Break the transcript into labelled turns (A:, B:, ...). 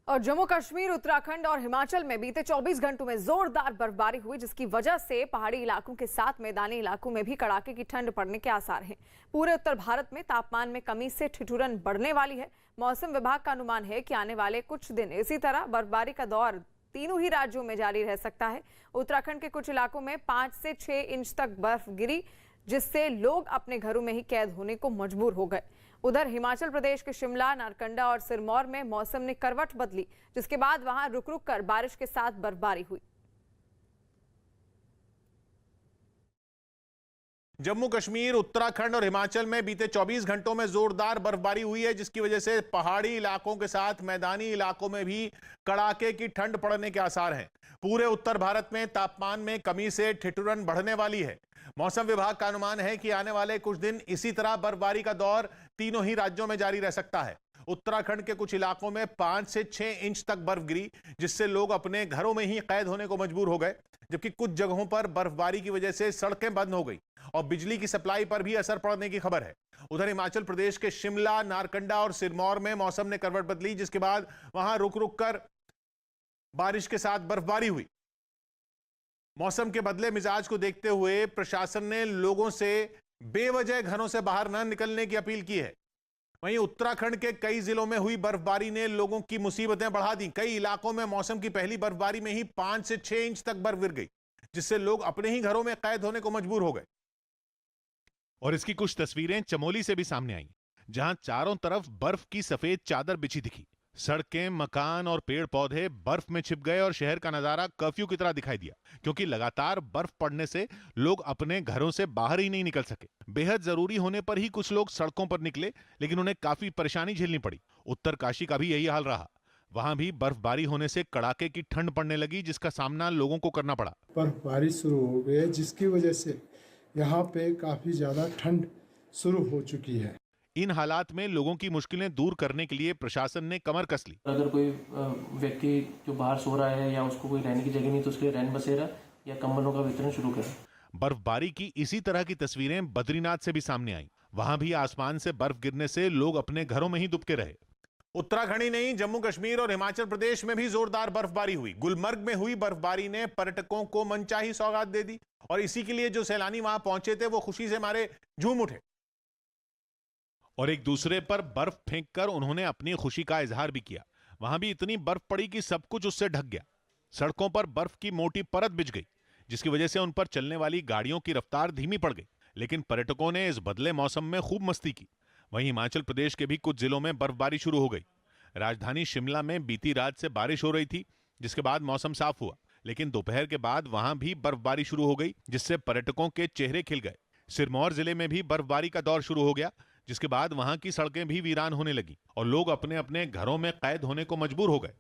A: और जम्मू कश्मीर, उत्तराखंड और हिमाचल में बीते 24 घंटों में जोरदार बर्फबारी हुई, जिसकी वजह से पहाड़ी इलाकों के साथ मैदानी इलाकों में भी कड़ाके की ठंड पड़ने के आसार हैं। पूरे उत्तर भारत में तापमान में कमी से ठिठुरन बढ़ने वाली है। मौसम विभाग का अनुमान है कि आने वाले कुछ दिन इसी तरह बर्फबारी का दौर तीनों ही राज्यों में जारी रह सकता है। उत्तराखंड के कुछ इलाकों में 5 से 6 इंच तक बर्फ गिरी, जिससे लोग अपने घरों में ही कैद होने को मजबूर हो गए। उधर हिमाचल प्रदेश के शिमला, नारकंडा और सिरमौर में मौसम ने करवट बदली, जिसके बाद वहां रुक रुक कर बारिश के साथ बर्फबारी हुई।
B: जम्मू कश्मीर, उत्तराखंड और हिमाचल में बीते 24 घंटों में जोरदार बर्फबारी हुई है, जिसकी वजह से पहाड़ी इलाकों के साथ मैदानी इलाकों में भी कड़ाके की ठंड पड़ने के आसार हैं। पूरे उत्तर भारत में तापमान में कमी से ठिठुरन बढ़ने वाली है। मौसम विभाग का अनुमान है कि आने वाले कुछ दिन इसी तरह बर्फबारी का दौर तीनों ही राज्यों में जारी रह सकता है। उत्तराखंड के कुछ इलाकों में 5 से 6 इंच तक बर्फ गिरी, जिससे लोग अपने घरों में ही कैद होने को मजबूर हो गए, जबकि कुछ जगहों पर बर्फबारी की वजह से सड़कें बंद हो गई और बिजली की सप्लाई पर भी असर पड़ने की खबर है। उधर हिमाचल प्रदेश के शिमला, नारकंडा और सिरमौर में मौसम ने करवट बदली, जिसके बाद वहां रुक रुक कर बारिश के साथ बर्फबारी हुई। मौसम के बदले मिजाज को देखते हुए प्रशासन ने लोगों से बेवजह घरों से बाहर न निकलने की अपील की है। वहीं उत्तराखंड के कई जिलों में हुई बर्फबारी ने लोगों की मुसीबतें बढ़ा दी। कई इलाकों में मौसम की पहली बर्फबारी में ही 5 से 6 इंच तक बर्फ गिर गई, जिससे लोग अपने ही घरों में कैद होने को मजबूर हो गए। और इसकी कुछ तस्वीरें चमोली से भी सामने आई, जहां चारों तरफ बर्फ की सफेद चादर बिछी दिखी। सड़कें, मकान और पेड़ पौधे बर्फ में छिप गए और शहर का नजारा कर्फ्यू की तरह दिखाई दिया, क्योंकि लगातार बर्फ पड़ने से लोग अपने घरों से बाहर ही नहीं निकल सके। बेहद जरूरी होने पर ही कुछ लोग सड़कों पर निकले, लेकिन उन्हें काफी परेशानी झेलनी पड़ी। उत्तरकाशी का भी यही हाल रहा। वहां भी बर्फबारी होने से कड़ाके की ठंड पड़ने लगी, जिसका सामना लोगों को करना पड़ा।
C: बर्फबारी शुरू हो गई है, जिसकी वजह से यहाँ पे काफी ज्यादा ठंड शुरू हो चुकी है।
B: इन हालात में लोगों की मुश्किलें दूर करने के लिए प्रशासन ने कमर कस ली।
D: अगर कोई व्यक्ति जो बाहर सो रहा है या उसको कोई रहने की जगह नहीं, तो उसके लिए रैन बसेरा या कंबलों का वितरण शुरू करें।
B: बर्फबारी की इसी तरह की तस्वीरें बद्रीनाथ से भी सामने आई। वहां भी आसमान से बर्फ गिरने से लोग अपने घरों में ही दुबके रहे। उत्तराखंड ही नहीं, जम्मू कश्मीर और हिमाचल प्रदेश में भी जोरदार बर्फबारी हुई। गुलमर्ग में हुई बर्फबारी ने पर्यटकों को मनचाही सौगात दे दी और इसी के लिए जो सैलानी वहां पहुंचे थे वो खुशी से मारे झूम उठे और एक दूसरे पर बर्फ फेंककर उन्होंने अपनी खुशी का इजहार भी किया। वहां भी इतनी बर्फ पड़ी कि सब कुछ उससे ढक गया। सड़कों पर बर्फ की मोटी परत बिछ गई, जिसकी वजह से उन पर चलने वाली गाड़ियों की रफ्तार धीमी पड़ गई। लेकिन पर्यटकों ने इस बदले मौसम में खूब मस्ती की। वहीं हिमाचल प्रदेश के भी कुछ जिलों में बर्फबारी शुरू हो गई। राजधानी शिमला में बीती रात से बारिश हो रही थी, जिसके बाद मौसम साफ हुआ, लेकिन दोपहर के बाद वहां भी बर्फबारी शुरू हो गई, जिससे पर्यटकों के चेहरे खिल गए। सिरमौर जिले में भी बर्फबारी का दौर शुरू हो गया, जिसके बाद वहां की सड़कें भी वीरान होने लगी और लोग अपने अपने घरों में कैद होने को मजबूर हो गए।